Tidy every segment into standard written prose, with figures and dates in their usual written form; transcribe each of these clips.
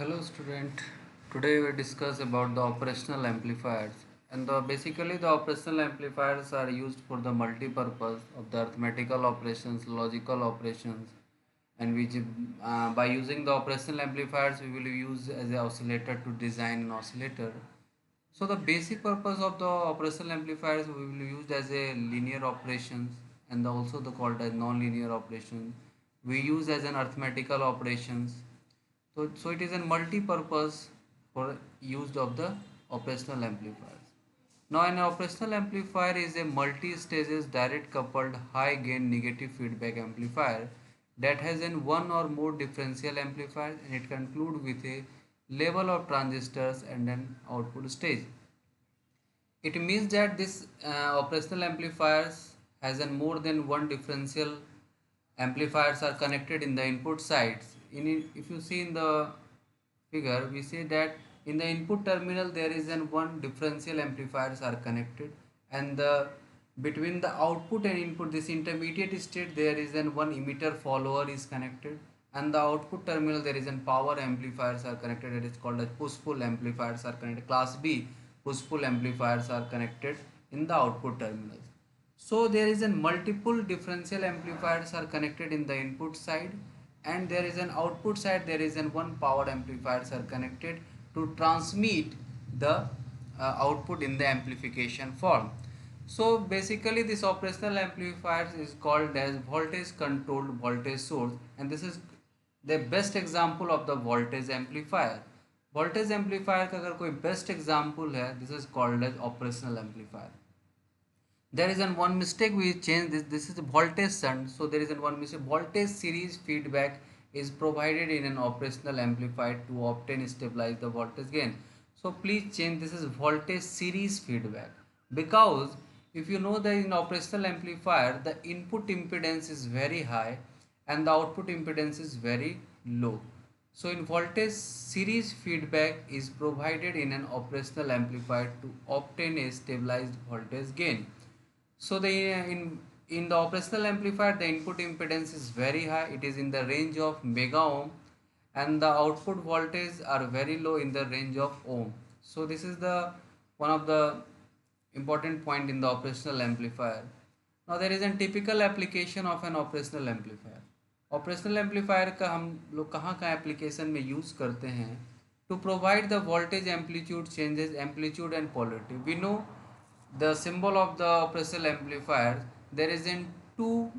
Hello student. Today we discuss about the operational amplifiers and basically the operational amplifiers are used for the multi-purpose of the arithmetical operations, logical operations, and which by using the operational amplifiers we will use as an oscillator to design an oscillator. So the basic purpose of the operational amplifiers we will use as a linear operations and also the called as non-linear operations. We use as an arithmetical operations, so it is a multi-purpose for use of the operational amplifiers. Now an operational amplifier is a multi-stages direct coupled high gain negative feedback amplifier that has an one or more differential amplifiers and it conclude with a level of transistors and an output stage. It means that this operational amplifiers has an more than one differential amplifiers are connected in the input sides. If you see in the figure, we see that in the input terminal there is an one differential amplifiers are connected, and between the output and input, this intermediate state, there is an one emitter follower is connected, and the output terminal there is an power amplifiers are connected. It is called as push pull amplifiers are connected. Class B push pull amplifiers are connected in the output terminals. So there is a multiple differential amplifiers are connected in the input side, and there is an output side, there is an one power amplifiers are connected to transmit the output in the amplification form. So basically this operational amplifiers is called as voltage controlled voltage source, and this is the best example of the voltage amplifier. voltage amplifier का अगर कोई best example है, this is called as operational amplifier. There is an one mistake we change this is voltage shunt, so there is an one mistake. Voltage series feedback is provided in an operational amplifier to obtain stabilize the voltage gain. So please change, this is voltage series feedback, because if you know that in operational amplifier the input impedance is very high and the output impedance is very low. So in voltage series feedback is provided in an operational amplifier to obtain a stabilized voltage gain. So in the operational amplifier the input impedance is very high, it is in the range of mega ohm, and the output voltage are very low in the range of ohm. So this is the one of the important point in the operational amplifier. Now there is a typical application of an operational amplifier. Operational amplifier का हम लोग कहाँ कहाँ application में use करते हैं? To provide the voltage amplitude changes amplitude and polarity. We know the symbol of the operational amplifier, there is in two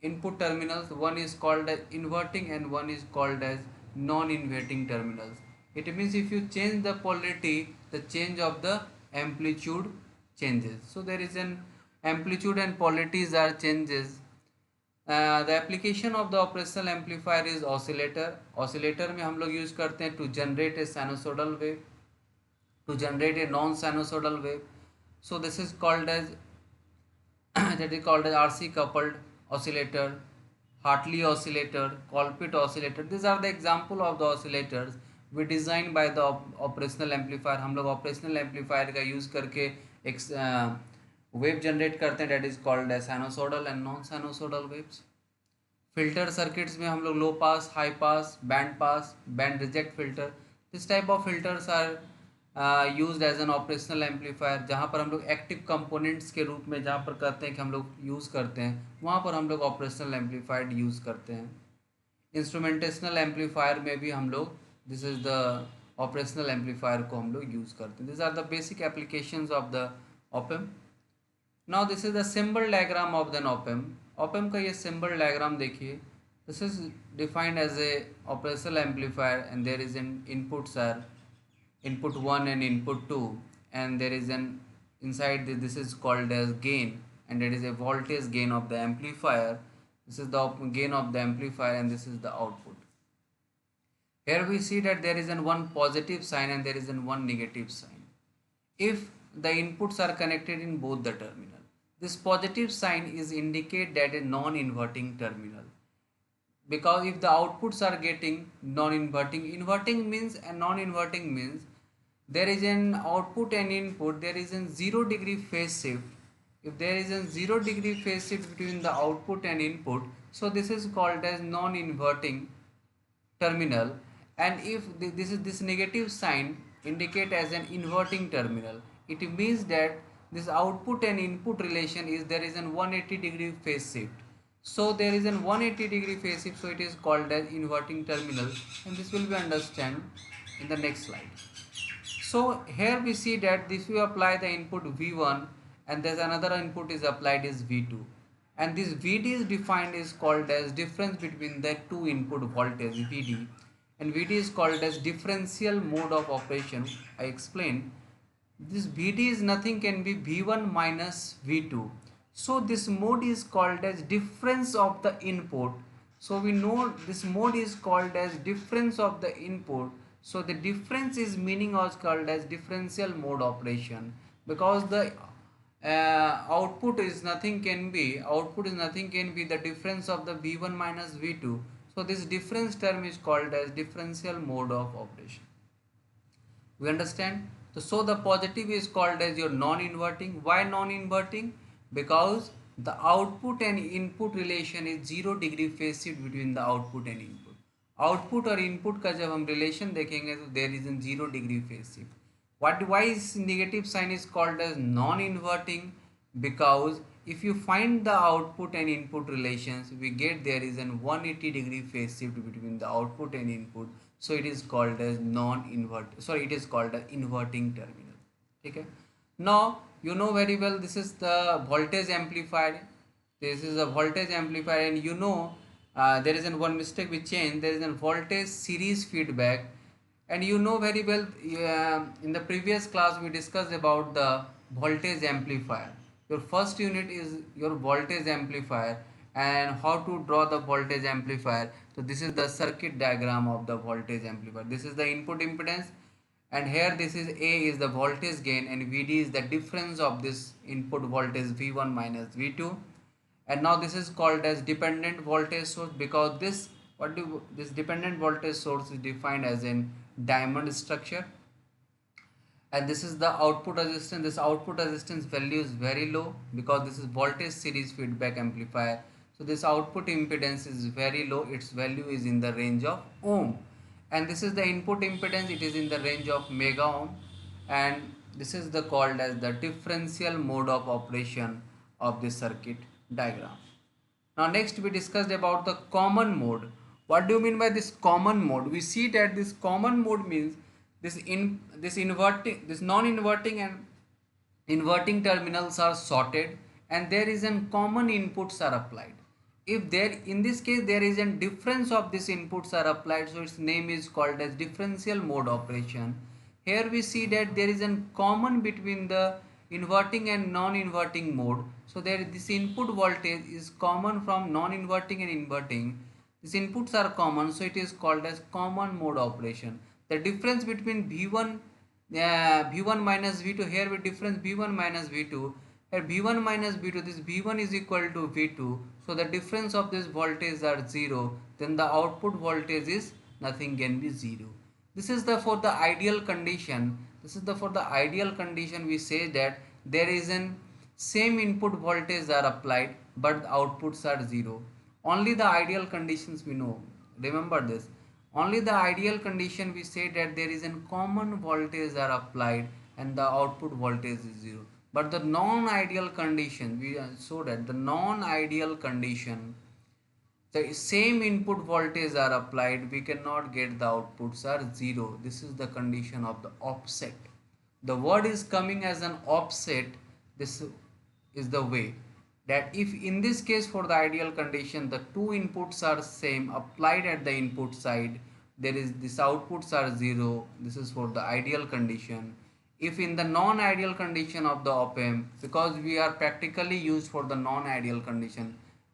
input terminals, one is called as inverting and one is called as non-inverting terminals. It means if you change the polarity, the change of the amplitude changes. So there is an amplitude and polarities are changes. The application of the operational amplifier is oscillator. Oscillator में हम लोग use करते हैं to generate a sinusoidal wave, to generate a non-sinusoidal wave. So this is called as that is called as RC coupled oscillator, Hartley oscillator, Colpit oscillator. These are the example of the oscillators we designed by the operational amplifier. हम लोग operational amplifier का use करके एक wave generate करते हैं, that is called as sinusoidal and non-sinusoidal waves. Filter circuits में हम लोग low pass, high pass, band pass, band reject filter, this type of filters are used as an operational amplifier. जहाँ पर हम लोग active components के रूप में जहाँ पर कहते हैं कि हम लोग यूज़ करते हैं, वहाँ पर हम लोग ऑपरेशनल एम्पलीफायर यूज़ करते हैं. इंस्ट्रूमेंटेशनल एम्पलीफायर में भी हम लोग this is the operational amplifier को हम लोग यूज़ करते हैं. This are the basic applications of the op amp. Now this is the symbol diagram of than op amp. Op amp का ये सिंबल डायग्राम देखिए. This is defined as a operational amplifier and there is an inputs are input 1 and input 2, and there is an inside this is called as gain, and it is a voltage gain of the amplifier. This is the gain of the amplifier and this is the output. Here we see that there is an one positive sign and there is an one negative sign. If the inputs are connected in both the terminal, this positive sign is indicate that a non-inverting terminal, because if the outputs are getting non-inverting, inverting means and non-inverting means there is an output and input, there is a 0 degree phase shift. If there is a 0 degree phase shift between the output and input, so this is called as non-inverting terminal. and if this negative sign indicate as an inverting terminal, it means that this output and input relation is there is an 180-degree phase shift. So there is an 180-degree phase shift, so it is called as inverting terminal, and this will be understand in the next slide. So here we see that this we apply the input V1, and there's another input is applied is V2, and this VD is defined is called as difference between the two input voltage VD, and VD is called as differential mode of operation. I explained this VD is nothing can be V1 minus V2. So this mode is called as difference of the input. So we know this mode is called as difference of the input. So the difference is meaning was called as differential mode operation, because the output is nothing can be the difference of the V1 minus V2. So this difference term is called as differential mode of operation. We understand? So the positive is called as your non-inverting. Why non-inverting? Because the output and input relation is 0 degree phase shift between the output and input. Output और input का जब हम relation देखेंगे तो there is in 0 degree phase shift. Why is negative sign is called as non-inverting? Because if you find the output and input relations, we get there is an 180-degree phase shift between the output and input. So it is called as it is called an inverting terminal. Okay. Now you know very well this is the voltage amplifier. This is a voltage amplifier, and you know there is one mistake we change. There is a voltage series feedback, and you know very well in the previous class we discussed about the voltage amplifier. Your first unit is your voltage amplifier and how to draw the voltage amplifier. So this is the circuit diagram of the voltage amplifier. This is the input impedance, and here this is A is the voltage gain, and VD is the difference of this input voltage V1 minus V2. And now this is called as dependent voltage source, because this dependent voltage source is defined as in diamond structure, and this is the output resistance. This output resistance value is very low because this is voltage series feedback amplifier. So this output impedance is very low, its value is in the range of ohm, and this is the input impedance, it is in the range of mega ohm, and this is the called as the differential mode of operation of this circuit diagram. Now next we discussed about the common mode. What do you mean by this common mode? We see that this common mode means this non-inverting and inverting terminals are sorted, and there is an common inputs are applied. If there in this case there is a difference of these inputs are applied, so its name is called as differential mode operation. Here we see that there is a common between the inverting and non-inverting mode. So there this input voltage is common from non-inverting and inverting. These inputs are common, so it is called as common mode operation. The difference between V1 minus V2, here we difference V1 minus V2, here V1 minus V2, this V1 is equal to V2, so the difference of this voltage are 0, then the output voltage is nothing can be 0. This is the for the ideal condition. For the ideal condition we say that there is an same input voltage are applied but the outputs are 0. Only the ideal conditions we know. Remember this. Only the ideal condition we say that there is a common voltage are applied and the output voltage is 0. But the non-ideal condition, we saw that the non-ideal condition, the same input voltage are applied, we cannot get the outputs are 0. This is the condition of the offset. The word is coming as an offset. This is the way that if in this case for the ideal condition the two inputs are same applied at the input side, there is this outputs are 0. This is for the ideal condition. If in the non-ideal condition of the op-amp, because we are practically used for the non-ideal condition,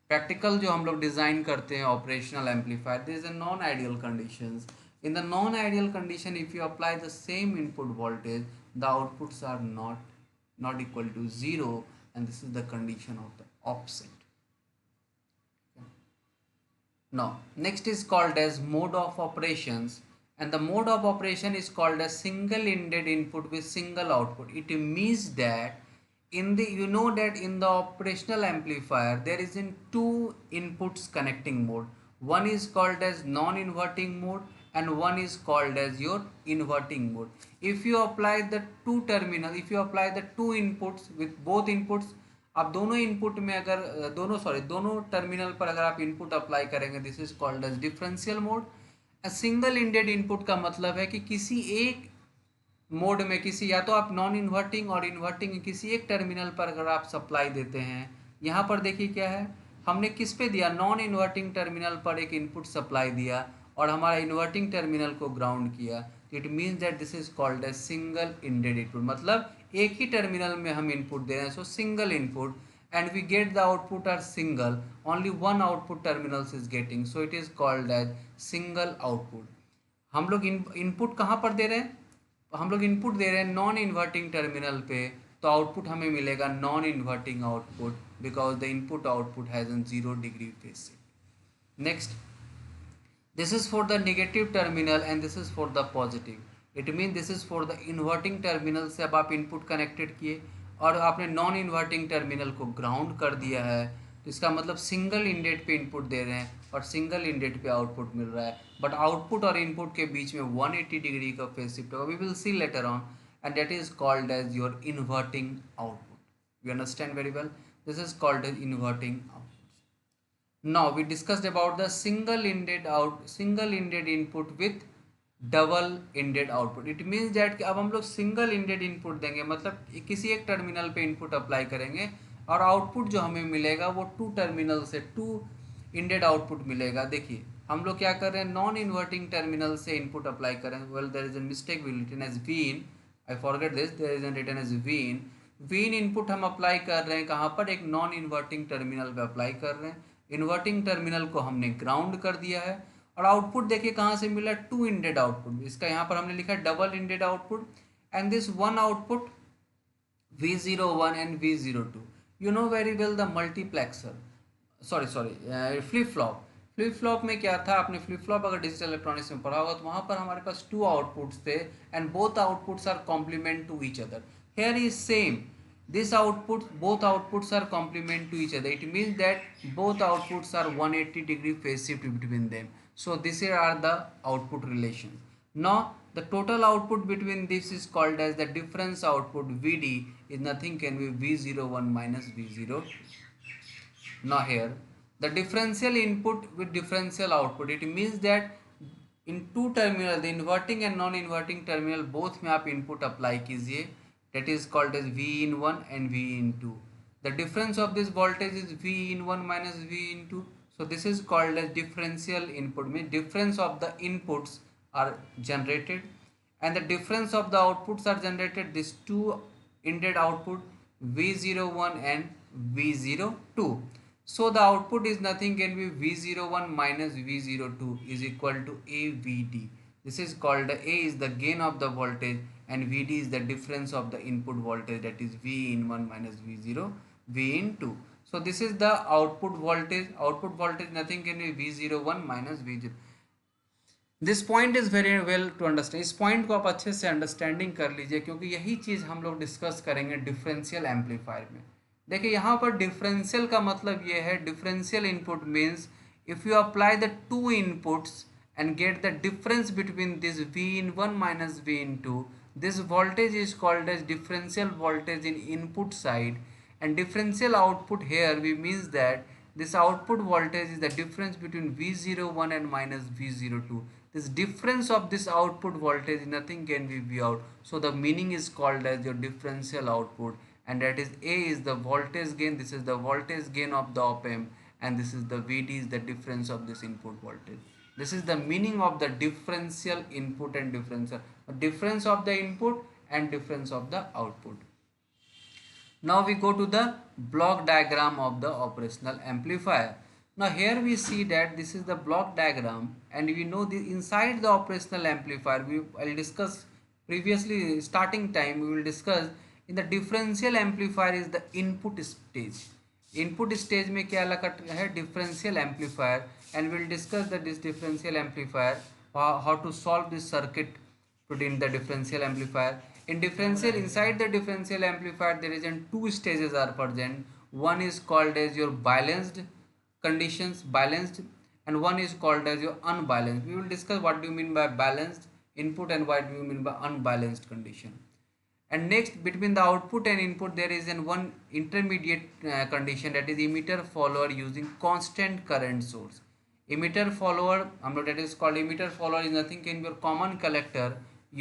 practical जो हम लोग design करते हैं operational amplifier, this is a non ideal conditions. In the non-ideal condition, if you apply the same input voltage, the outputs are not equal to 0, and this is the condition of the offset. Now next is called as mode of operations, and the mode of operation is called as single-ended input with single output. It means that in the in the operational amplifier there is in two inputs connecting mode. One is called as non-inverting mode and one is called as your inverting mode. If you apply the two inputs with both inputs, आप दोनों input में अगर दोनों terminal पर अगर आप input apply करेंगे, this is called as differential mode. Single ended input का मतलब है कि किसी एक मोड में, किसी या तो आप नॉन इन्वर्टिंग और इन्वर्टिंग किसी एक टर्मिनल पर अगर आप सप्लाई देते हैं, यहाँ पर देखिए क्या है, हमने किस पे दिया, नॉन इन्वर्टिंग टर्मिनल पर एक इनपुट सप्लाई दिया और हमारा इन्वर्टिंग टर्मिनल को ग्राउंड किया. It means that this is called as single ended input. मतलब एक ही टर्मिनल में हम इनपुट दे रहे हैं, so single input, and we get the output are single, only one output terminals is getting, so it is called as single output. हम लोग input कहाँ पर दे रहे हैं, हम लोग इनपुट दे रहे हैं नॉन इन्वर्टिंग टर्मिनल पे, तो आउटपुट हमें मिलेगा non inverting output, because the input output has an 0 degree phase shift. Next, this is for the negative terminal and this is for the positive. It mean this is for the inverting terminal से अब आप input connected किए और आपने non inverting terminal को ground कर दिया है, तो इसका मतलब सिंगल इंडेड पे इनपुट दे रहे हैं और सिंगल इंडेड पे आउटपुट मिल रहा है, बट आउटपुट और इनपुट के बीच में 180 डिग्री का फेज शिफ्ट होगा. We will see later on, and that is called as your inverting output. You understand very well, this is called as inverting output. Now we discussed about the single ended input with double ended output. It means that कि अब हम लोग single ended input देंगे, मतलब किसी एक terminal पे input apply करेंगे और आउटपुट जो हमें मिलेगा वो टू टर्मिनल से टू इंडेड आउटपुट मिलेगा. देखिए हम लोग क्या कर रहे हैं, नॉन इन्वर्टिंग टर्मिनल से इनपुट अप्लाई करें. Well there is a mistake, we written as V in, I forget this, there is written as V in. V in input हम अप्लाई कर रहे हैं कहाँ पर, एक नॉन इन्वर्टिंग टर्मिनल पे अप्लाई कर रहे हैं. इन्वर्टिंग टर्मिनल को हमने ग्राउंड कर दिया है और आउटपुट देखिए कहाँ से मिला, टू इंडेड आउटपुट. इसका यहाँ पर हमने लिखा double ended output, and this one output V01 and V02. You know very well the multiplexer, sorry flip flop. Flip flop में क्या था, आपने फ्लिप फ्लॉप अगर डिजिटल इलेक्ट्रॉनिक्स में पढ़ा होगा तो वहाँ पर हमारे पास टू आउटपुट्स थे and both outputs are complement to each other. Here is same, this output, both outputs are complement to each other. It means that both outputs are 180 degree phase shift between them. So these are the output relations. Now the total output between this is called as the difference output. VD is nothing can be V01 minus V02. Now here the differential input with differential output, it means that in two terminal, the inverting and non inverting terminal both में आप input apply कीजिए, that is called as V in 1 and V in 2. The difference of this voltage is V in 1 minus V in 2. So this is called as differential input. Means difference of the inputs are generated and the difference of the outputs are generated. These two inded output V01 and V02. So the output is nothing can be V01 minus V02 is equal to AVD. This is called, A is the gain of the voltage and Vd is the difference of the input voltage, that is V in 1 minus V0, V in 2. So this is the output voltage. Output voltage nothing can be V01 minus V0. This point is very well to understand. इस point को आप अच्छे से understanding कर लीजिए क्योंकि यही चीज़ हम लोग डिस्कस करेंगे डिफरेंशियल एम्पलीफायर में. देखिए यहाँ पर डिफरेंशियल का मतलब ये है, differential input means if you apply the two inputs and get the difference between this V in 1 minus V in 2, this voltage is called as differential voltage in input side, and differential output here we means that this output voltage is the difference between V01 and minus V02. This difference of this output voltage nothing can be V out, so the meaning is called as your differential output, and that is A is the voltage gain, this is the voltage gain of the op amp, and this is the Vd is the difference of this input voltage. This is the meaning of the differential input and difference of the input and difference of the output. Now we go to the block diagram of the operational amplifier. Now here we see that this is the block diagram and we know the inside the operational amplifier, I'll discuss previously starting time, we will discuss in the differential amplifier is the input stage. Input stage में क्या लगा है, differential amplifier, and we'll discuss this differential amplifier, how to solve this circuit in the differential amplifier. In differential, inside the differential amplifier there is two stages are present. One is called as your balanced conditions, balanced, and one is called as your unbalanced. We will discuss what do you mean by balanced input and what do you mean by unbalanced condition. And next, between the output and input there is an one intermediate condition, that is emitter follower using constant current source. Emitter follower हम लोग that is called emitter follower is nothing can be your common collector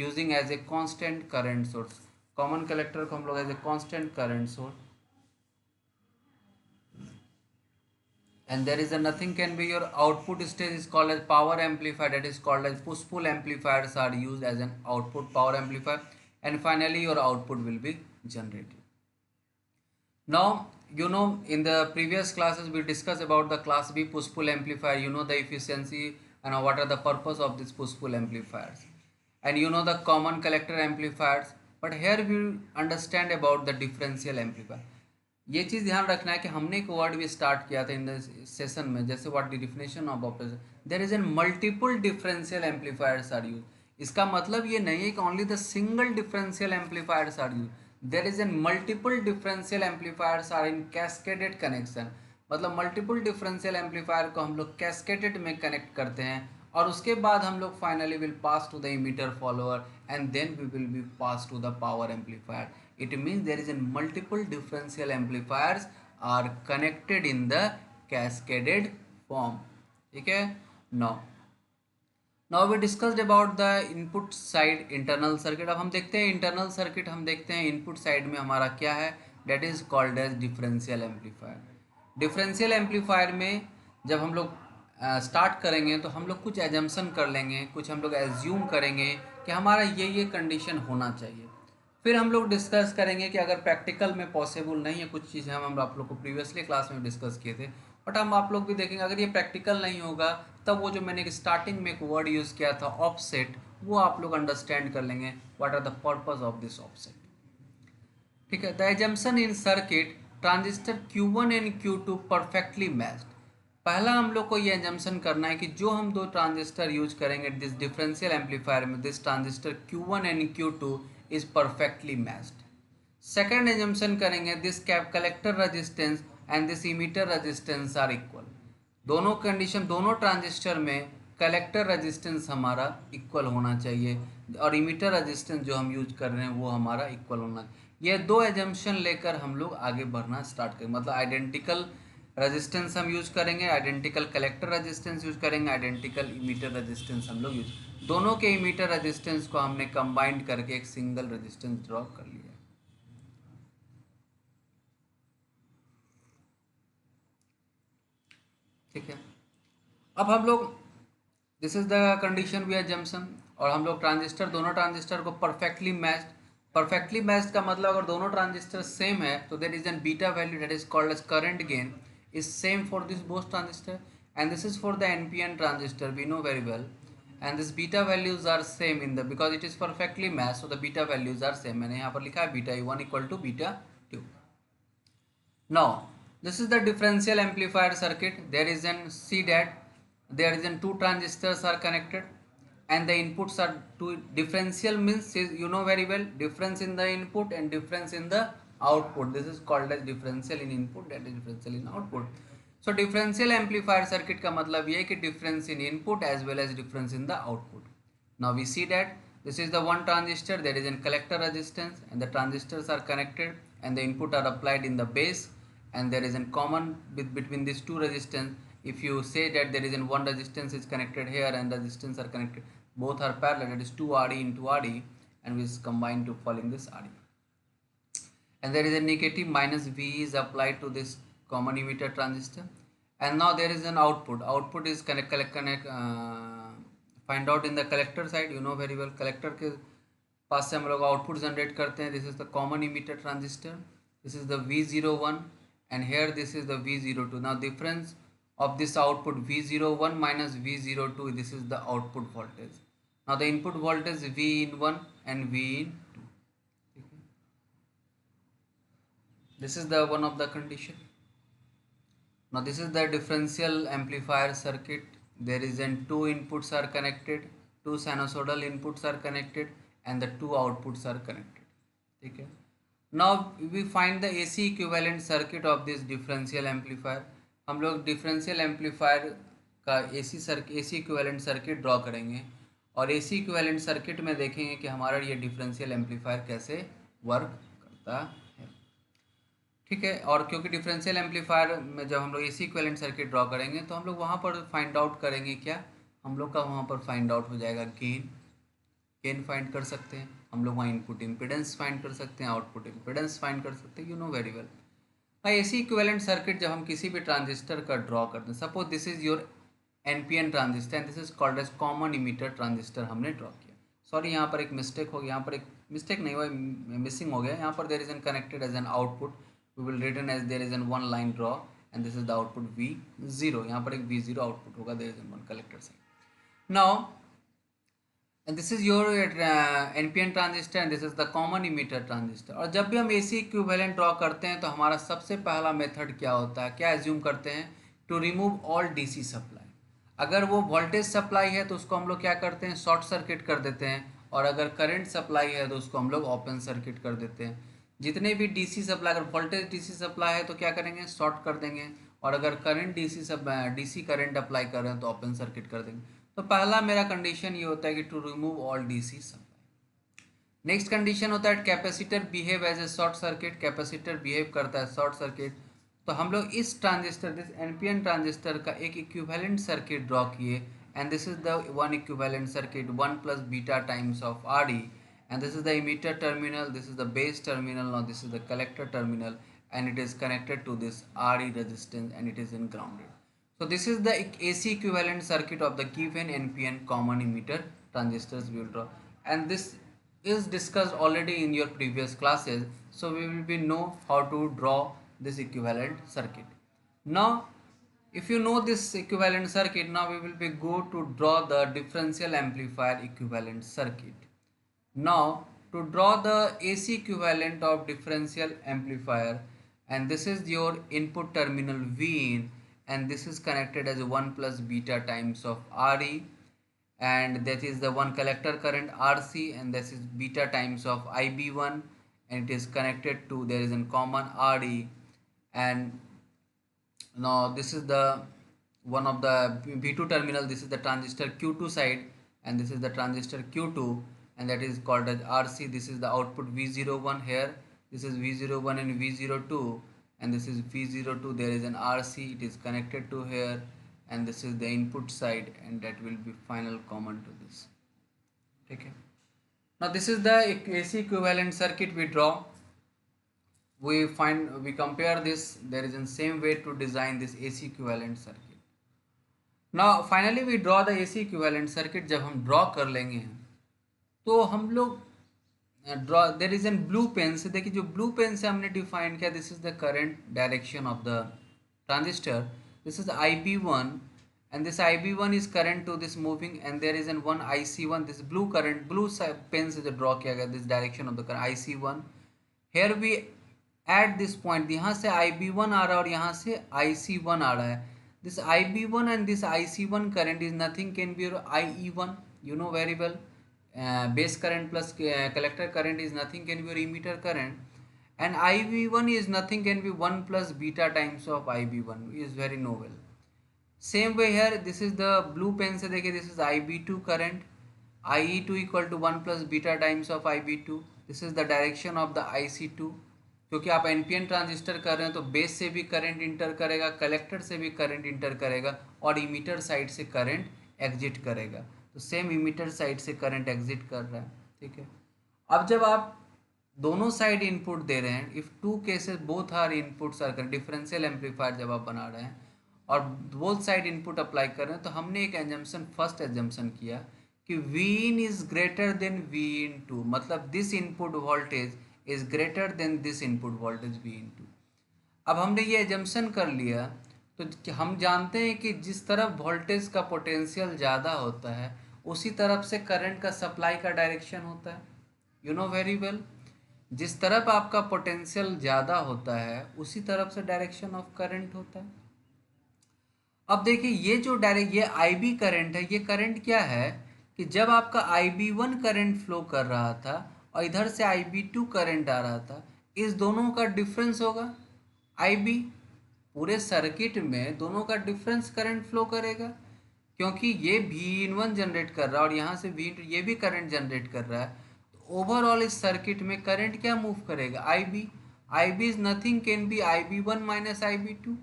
using as a constant current source. Common collector को हम लोग as a constant current source, and there is a nothing can be your output stage is called as power amplifier, that is called as push pull amplifiers are used as an output power amplifier, and finally your output will be generated. Now in the previous classes we discussed about the class B push pull amplifier, the efficiency and what are the purpose of this push pull amplifiers, and the common collector amplifiers. But here we will understand about the differential amplifier. ये चीज़ ध्यान रखना है कि हमने एक word भी start किया था इन द सेशन में, जैसे what the definition of operation, there is an multiple differential amplifiers are use. इसका मतलब ये नहीं है कि only the single differential amplifiers are use, there is an multiple differential amplifiers are in cascaded connection. मतलब multiple differential amplifier को हम लोग कैस्केडेड में कनेक्ट करते हैं और उसके बाद हम लोग finally will pass to the emitter follower and then we will be pass to the power amplifier. It means there is a multiple differential amplifiers are connected in the cascaded form. ठीक है. Now we discussed about the input side internal circuit. अब हम देखते हैं internal circuit, हम देखते हैं input side में हमारा क्या है, that is called as differential amplifier. Differential amplifier में जब हम लोग स्टार्ट करेंगे तो हम लोग कुछ एजम्पशन कर लेंगे, कुछ हम लोग एज्यूम करेंगे कि हमारा ये कंडीशन होना चाहिए. फिर हम लोग डिस्कस करेंगे कि अगर प्रैक्टिकल में पॉसिबल नहीं है, कुछ चीज़ें हम आप लोग को प्रीवियसली क्लास में डिस्कस किए थे, बट हम आप लोग भी देखेंगे अगर ये प्रैक्टिकल नहीं होगा तब वो जो मैंने स्टार्टिंग में एक वर्ड यूज़ किया था ऑफसेट, वो आप लोग अंडरस्टैंड कर लेंगे what are the purpose of this offset. ठीक है. The assumption in circuit transistor Q1 and Q2 perfectly matched. पहला हम लोग को ये एजम्पशन करना है कि जो हम दो ट्रांजिस्टर यूज करेंगे दिस डिफरेंशियल एम्पलीफायर में, this transistor Q1 and Q2 is perfectly matched. Second assumption करेंगे this collector resistance and this emitter resistance are equal. दोनों कंडीशन, दोनों ट्रांजिस्टर में कलेक्टर रेजिस्टेंस हमारा इक्वल होना चाहिए और इमीटर रेजिस्टेंस जो हम यूज कर रहे हैं वो हमारा इक्वल होना चाहिए. ये दो एजम्पशन लेकर हम लोग आगे बढ़ना स्टार्ट करेंगे. मतलब आइडेंटिकल रेजिस्टेंस हम यूज करेंगे, आइडेंटिकल कलेक्टर रेजिस्टेंस यूज करेंगे, आइडेंटिकल इमीटर रेजिस्टेंस हम लोग यूज, दोनों के इमीटर रेजिस्टेंस को हमने कंबाइंड करके एक सिंगल रेजिस्टेंस ड्रॉ कर लिया. ठीक है. अब हम लोग this is the condition we are junction, और हम लोग ट्रांजिस्टर, दोनों ट्रांजिस्टर को परफेक्टली मैच्ड. परफेक्टली मैच्ड का मतलब अगर दोनों ट्रांजिस्टर सेम है तो there is an beta value that is called as current gain is same for this both transistor, and this is for the NPN transistor, we know very well, and this beta values are same in the, because it is perfectly matched, so the beta values are same. मैंने यहाँ पर लिखा है beta 1 equal to beta 2. Now this is the differential amplifier circuit. There is an, see that there is an two transistors are connected and the inputs are two. Differential means you know very well, difference in the input and difference in the output. This is called as differential in input, that is differential in output. So differential amplifier circuit का मतलब ये है कि difference in input as well as difference in the output. Now we see that this is the one transistor, there is a collector resistance and the transistors are connected and the input are applied in the base, and there is a common between these two resistance. If you say that there is one resistance is connected here and the resistance are connected, both are parallel, that is 2 RD into RD, and we is combined to following this RD. And there is a negative minus V is applied to this common emitter transistor, and now there is an output. Output is find out in the collector side, you know very well, collector के पास से हम लोग output generate करते हैं. This is the common emitter transistor, this is the V01 and here this is the V02. now difference of this output V01 minus V02, this is the output voltage. now the input voltage V in 1 and V in 2. This is the one of the condition. Now this is the differential amplifier circuit. There is an two inputs are connected, two sinusoidal inputs are connected, and the two outputs are connected. Okay. Now we find the AC equivalent circuit of this differential amplifier. हम लोग differential amplifier का AC equivalent circuit draw करेंगे और AC equivalent circuit में देखेंगे कि हमारा ये डिफरेंशियल एम्पलीफायर कैसे वर्क करता है। ठीक है, और क्योंकि डिफरेंशियल एम्पलीफायर में जब हम लोग एसी इक्विवेलेंट सर्किट ड्रॉ करेंगे तो हम लोग वहाँ पर फाइंड आउट करेंगे क्या, हम लोग का वहाँ पर फाइंड आउट हो जाएगा गेन फाइंड कर सकते हैं हम लोग, वहाँ इनपुट इम्पिडेंस फाइंड कर सकते हैं, आउटपुट इम्पिडेंस फाइंड कर सकते हैं, you know very well. AC equivalent circuit जब हम किसी भी ट्रांजिस्टर का ड्रॉ करते हैं, suppose this is your NPN transistor and this is called as common emitter transistor हमने ड्रॉ किया। सॉरी, यहाँ पर एक मिस्टेक हो गया, यहाँ पर एक मिस्टेक नहीं हुआ, मिसिंग हो गया। यहाँ पर there is an connected as an output, we will written as there is an one line draw and this is the output V0। यहाँ पर एक V0 आउटपुट होगा, there is an one collector side. Now and this is your NPN transistor and this is the common emitter transistor. और जब भी हम AC equivalent draw करते हैं तो हमारा सबसे पहला मेथड क्या होता है, क्या एज्यूम करते हैं, to remove all DC supply. अगर वो वोल्टेज सप्लाई है तो उसको हम लोग क्या करते हैं, शॉर्ट सर्किट कर देते हैं, और अगर करंट सप्लाई है तो उसको हम लोग ओपन सर्किट कर देते हैं। जितने भी DC सप्लाई, अगर वोल्टेज DC सप्लाई है तो क्या करेंगे, शॉर्ट कर देंगे, और अगर करंट DC करंट अप्लाई कर रहे हैं तो ओपन सर्किट कर देंगे। तो पहला मेरा कंडीशन ये होता है कि to remove all DC supply. Next condition होता है capacitor behave as a short circuit, capacitor behave करता है शॉर्ट सर्किट। तो हम लोग इस ट्रांजिस्टर, दिस एनपीएन ट्रांजिस्टर का एक इक्विवेलेंट सर्किट ड्रॉ किए and this is the one equivalent circuit 1 + beta times of RE and this is the emitter terminal, this is the base terminal, now this is the collector terminal and it is connected to this RE resistance and it is in grounded. So this is the AC equivalent circuit of the given NPN common emitter transistors we will draw, and this is discussed already in your previous classes, so we will be know how to draw this equivalent circuit. Now if you know this equivalent circuit, now we will be go to draw the differential amplifier equivalent circuit. Now to draw the AC equivalent of differential amplifier, and this is your input terminal Vin and this is connected as 1 + beta times of RE, and that is the one collector current RC, and this is beta times of IB1, and it is connected to, there is a common RE, and now this is the one of the V2 terminal, this is the transistor Q2 side and this is the transistor Q2, and that is called as RC. This is the output V01 here, this is V01 and V02, and this is V02, there is an RC, it is connected to here, and this is the input side and that will be final common to this. Okay, now this is the AC equivalent circuit we draw. We compare this, there is a same way to design this AC equivalent circuit. Now finally we draw the AC equivalent circuit. जब हम draw कर लेंगे तो हम लोग draw, there is an blue pen से, देखिए जो ब्लू पेन से हमने डिफाइन किया, this is the current direction of the transistor, this is IB1 and this IB1 is current to this moving and there is an one IC1, this blue current, blue pen से जो draw किया गया, this direction of the current IC1, here we add this point, यहाँ से IB1 आ रहा है और यहाँ से IC1 आ रहा है, this IB1 and this IC1 current is nothing can be your IE1, you know very well. Base current plus collector current is nothing can be your emitter current, and IB1 is nothing can be 1 + beta times of IB1 is very novel. Same way here, this is the blue pen से देखिए, this is IB2 current, IE2 equal to 1 + beta times of IB2, this is the direction of the IC2, क्योंकि आप NPN transistor कर रहे हैं तो base से भी करंट इंटर करेगा, कलेक्टर से भी करंट इंटर करेगा और इमीटर साइड से करंट एग्जिट करेगा, तो सेम इमीटर साइड से करंट एग्जिट कर रहा है। ठीक है, अब जब आप दोनों साइड इनपुट दे रहे हैं, if two cases both are inputs are, differential amplifier जब आप बना रहे हैं और बोथ साइड इनपुट अप्लाई कर रहे हैं, तो हमने एक एजम्पशन, फर्स्ट एजम्पशन किया कि Vin is greater then Vin2, मतलब this input voltage is greater then this input voltage Vin2। अब हमने ये एजम्पशन कर लिया तो हम जानते हैं कि जिस तरफ वोल्टेज का पोटेंशियल ज़्यादा होता है उसी तरफ से करंट का सप्लाई का डायरेक्शन होता है, यू नो वेरी वेल। जिस तरफ आपका पोटेंशियल ज़्यादा होता है उसी तरफ से डायरेक्शन ऑफ करंट होता है। अब देखिए ये जो ये IB करंट है, ये करंट क्या है कि जब आपका IB1 करंट फ्लो कर रहा था और इधर से IB2 करंट आ रहा था, इस दोनों का डिफरेंस होगा IB, पूरे सर्किट में दोनों का डिफरेंस करंट फ्लो करेगा। क्योंकि ये वी इन वन जनरेट कर रहा है और यहाँ से वी इन ये भी करंट जनरेट कर रहा है, तो ओवरऑल इस सर्किट में करंट क्या मूव करेगा, I B. I B is nothing can be I B one minus I B two.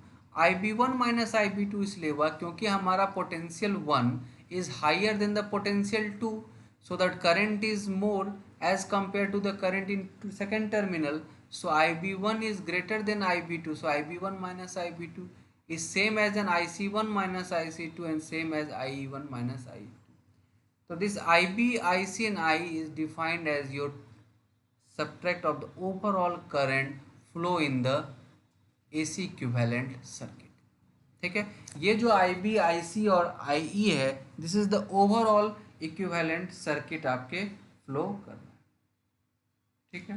I B one minus I B two इसलिए हुआ क्योंकि हमारा potential one is higher than the potential two, so that current is more as compared to the current in second terminal, so IB1 is greater than IB2, so IB1 minus IB2 is same as an IC1 minus IC2 and same as IE1 minus IE2. So this IB, IC and I is defined as your subtract of the overall current flow in the AC equivalent circuit. ठीक है, ये जो आई B, आई सी और आई ई है, this is the overall equivalent circuit आपके flow कर रहा है। ठीक है,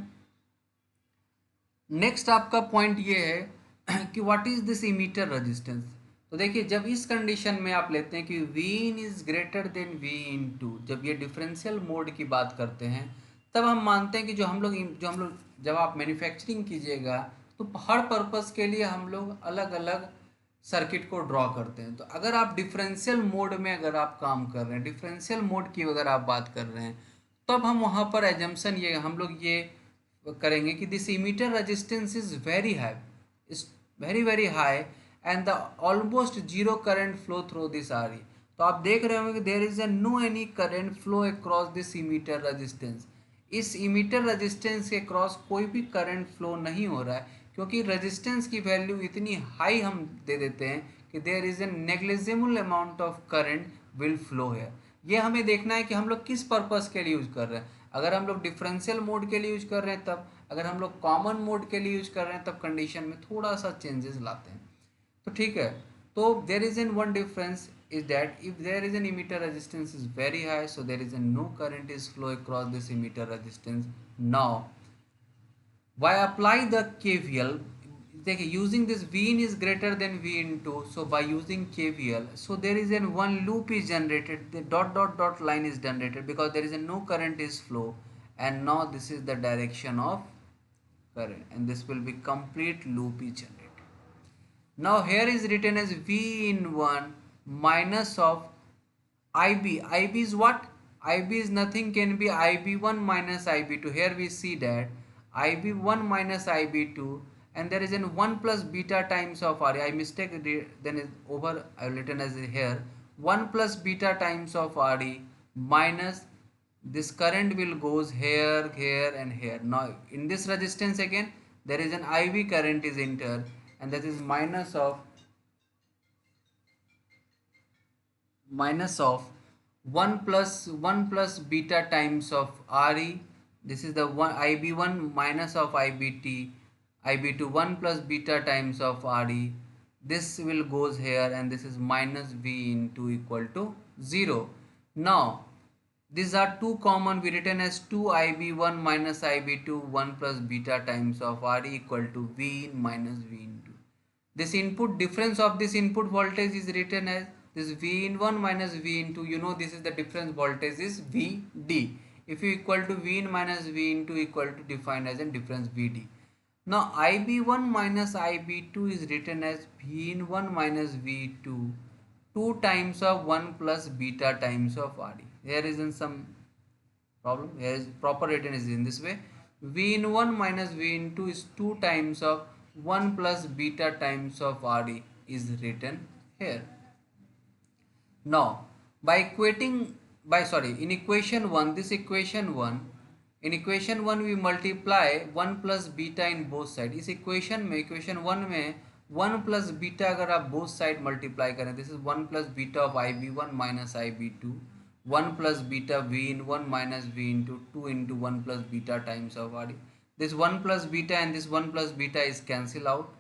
नेक्स्ट आपका पॉइंट ये है कि what is this emitter resistance. तो देखिए, जब इस कंडीशन में आप लेते हैं कि V in is greater than V in two, जब ये डिफरेंशियल मोड की बात करते हैं, तब हम मानते हैं कि जो हम लोग जब आप मैन्युफैक्चरिंग कीजिएगा तो हर पर्पस के लिए हम लोग अलग अलग सर्किट को ड्रॉ करते हैं। तो अगर आप डिफरेंशियल मोड में अगर आप काम कर रहे हैं, डिफरेंशियल मोड की अगर आप बात कर रहे हैं, तब हम वहाँ पर एजम्पशन ये हम लोग ये करेंगे कि this emitter resistance is very high, is very high and the almost zero current flow through this R E. तो आप देख रहे होंगे कि there is no any current flow across this emitter resistance. इस इमीटर रेजिस्टेंस के cross कोई भी करंट फ्लो नहीं हो रहा है, क्योंकि रेजिस्टेंस की वैल्यू इतनी हाई हम दे देते हैं कि there is a negligible amount of current will flow है। ये हमें देखना है कि हम लोग किस पर्पस के लिए यूज कर रहे हैं। अगर हम लोग डिफरेंशियल मोड के लिए यूज कर रहे हैं तब, अगर हम लोग कॉमन मोड के लिए यूज कर रहे हैं तब कंडीशन में थोड़ा सा चेंजेस लाते हैं। तो ठीक है, तो there is an one difference is that if there is an emitter resistance is very high, so there is a no current is flow across this emitter resistance. Now why apply the KVL, देखिए using this V in is greater than V in 2, so by using KVL, so there is an one loop is generated, the dot dot dot line is generated because there is a no current is flow, and now this is the direction of current and this will be complete loop is generated. Now here is written as V in 1 minus of IB. IB is what? IB is nothing can be IB1 minus IB2. Here we see that IB1 minus IB2 and there is an 1 plus beta times of RE. I mistake then is over, I have written as here 1 plus beta times of RE minus this current will goes here, here and here. Now in this resistance again there is an IB current is entered and that is minus of 1 plus beta times of RE. This is the one IB1 minus of IBT, IB2 1 plus beta times of RE. This will goes here and this is minus V into equal to 0. Now these are two common, we written as 2 IB1 minus IB2 1 plus beta times of RE equal to V in minus V into. This input difference of this input voltage is written as this V in 1 minus V in 2. You know this is the difference voltage is VD. If you equal to V in minus V in 2 equal to defined as a difference VD. Now IB1 minus IB2 is written as V in 1 minus V2 2 times of 1 plus beta times of RE. Here is in some problem, here is proper written is in this way. V in 1 minus V in 2 is 2 times of 1 plus beta times of RE is written here. Now by equating in equation 1, this equation 1, in equation 1 we multiply 1 plus beta in both sides. इस equation 1 में 1 plus beta अगर आप both side multiply करें, this is 1 plus beta of IB1 minus IB2, 1 plus beta V in 1 minus V into 2 into 1 plus beta times of RE. This 1 plus beta and this 1 plus beta is cancel out.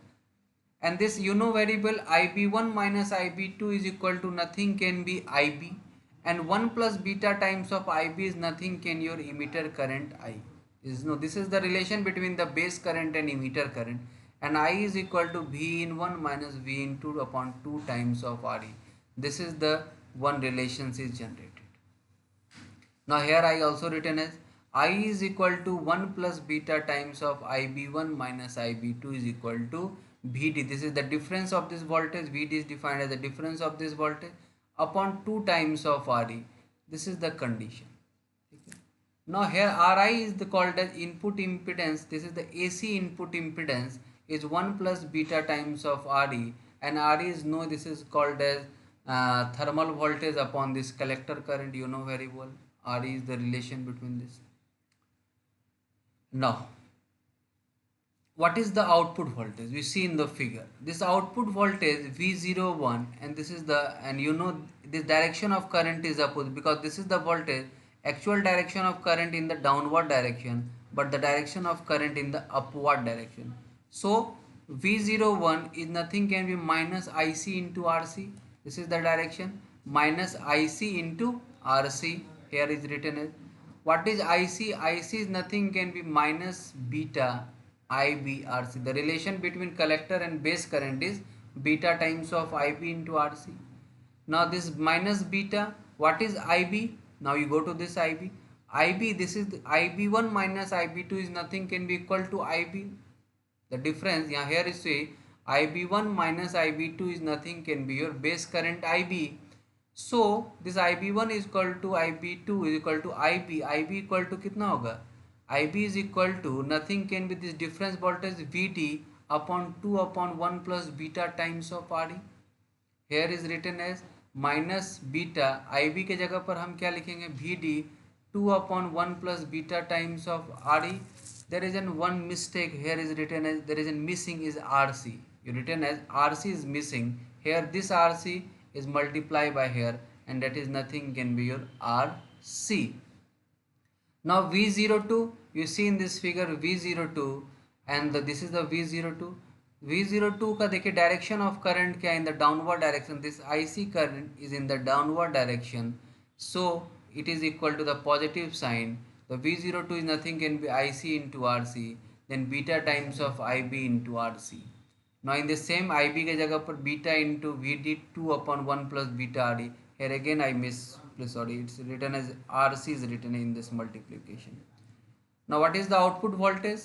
And this you know very well, IB1 minus IB2 is equal to nothing can be IB, and 1 plus beta times of IB is nothing can your emitter current I. This is the relation between the base current and emitter current, and I is equal to V in 1 minus V in 2 upon 2 times of RE. This is the one relation is generated. Now here I also written as I is equal to 1 plus beta times of IB1 minus IB2 is equal to VD. This is the difference of this voltage. VD is defined as the difference of this voltage. upon 2 times of RE. This is the condition. Now here Ri is called as input impedance. This is the AC input impedance is 1 plus beta times of Re, and Re is this is called as thermal voltage upon this collector current. You know very well. Re is the relation between this. Now what is the output voltage? We see in the figure this output voltage V01, and this is the, and this direction of current is opposite because this is the voltage, actual direction of current in the downward direction, but the direction of current in the upward direction. So V01 is nothing can be minus IC into RC. This is the direction, minus IC into RC. Here is written as, what is IC? IC is nothing can be minus beta IB/RC. The relation between collector and base current is beta times of IB into RC. Now this minus beta, what is IB? Now you go to this IB. IB, this is the IB1 minus IB2 is nothing can be equal to IB. The difference here is say IB1 minus IB2 is nothing can be your base current IB. So this IB1 is equal to IB2 is equal to IB. IB equal to कितना होगा? IB is equal to nothing can be this difference voltage VD upon 2 upon 1 plus beta times of RE. Here is written as minus beta. IB के जगह पर हम क्या लिखेंगे? VD 2 upon 1 plus beta times of RE. There is one mistake here is written as, there is a missing is RC. You written as RC is missing. Here this RC is multiplied by here, and that is nothing can be your RC. Now V02, you see in this figure V02, and this is the V02. V02 का देखिए direction of current क्या in the downward direction. This IC current is in the downward direction, so it is equal to the positive sign. The V02 is nothing can be IC into RC, then beta times of IB into RC. Now in the same IB के जगह पर beta into VD 2 upon 1 plus beta RE. Here again I sorry, it's written as RC is written in this multiplication. Now what is the output voltage?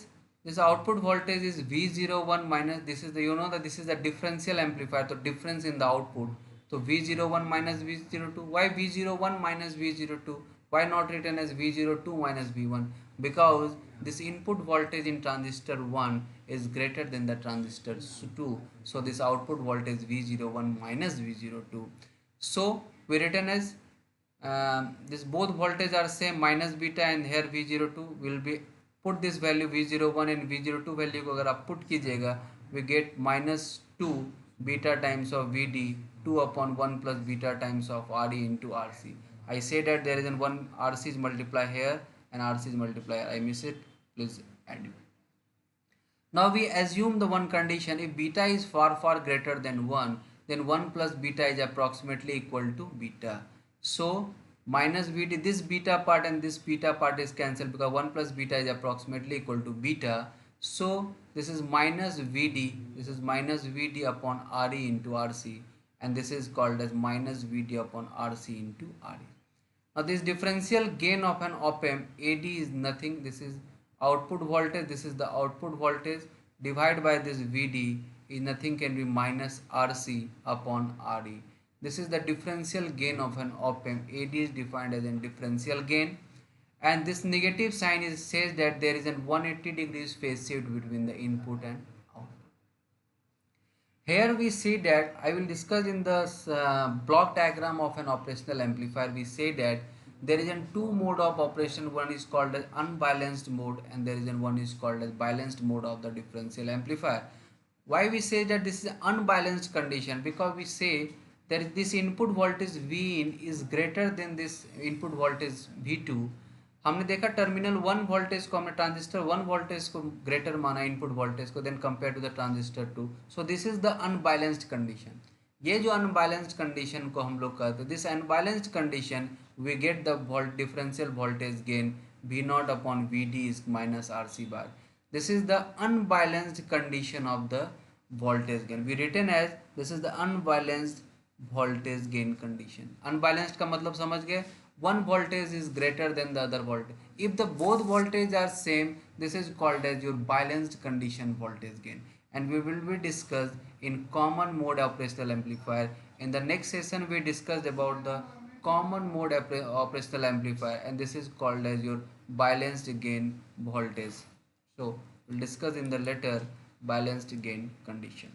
This output voltage is V01 minus, this is the, that this is the differential amplifier, so difference in the output. So V01 minus V02. Why V01 minus V02? Why not written as V02 minus V1? Because this input voltage in transistor 1 is greater than the transistor 2. So this output voltage V01 minus V02. So we written as this both voltage are same minus beta, and here V02 will be put this value V01 and V02 value को अगर आप put कीजिएगा, we get minus 2 beta times of VD 2 upon 1 plus beta times of RE into RC. I say that there is one RC is multiply here and RC is multiply here. I miss it, please add it. Now we assume the one condition, if beta is far greater than 1, then 1 plus beta is approximately equal to beta. So minus VD, this beta part and this beta part is cancelled because 1 plus beta is approximately equal to beta. So this is minus VD, this is minus VD upon RE into RC, and this is called as minus VD upon RC into RE. Now this differential gain of an op-amp AD is nothing, this is output voltage, this is the output voltage divided by this VD is nothing can be minus RC upon RE. This is the differential gain of an op-amp. AD is defined as a differential gain, and this negative sign says that there is a 180 degrees phase shift between the input and output. Here we see that I will discuss in the block diagram of an operational amplifier. We say that there is a two mode of operation. One is called as unbalanced mode, and there is one is called as balanced mode of the differential amplifier. Why we say that this is an unbalanced condition? Because we say that this input voltage Vin is greater than this input voltage V2. हमने देखा terminal 1 voltage को हमने transistor 1 voltage को greater माना input voltage को, than compare to the transistor 2. So this is the unbalanced condition. ये जो unbalanced condition को हम लोग कहते हैं, this unbalanced condition we get the differential voltage gain V0 upon VD is minus RC bar. This is the unbalanced condition of the voltage gain. We written as this is the unbalanced voltage gain condition. Unbalanced का मतलब समझ गए, one voltage is greater than the other voltage. If the both voltage are same, this is called as your balanced condition voltage gain, and we will be discussed in common mode operational amplifier In the next session, we discussed about the common mode operational amplifier, and this is called as your balanced gain voltage. So we'll discuss in the later balanced gain condition.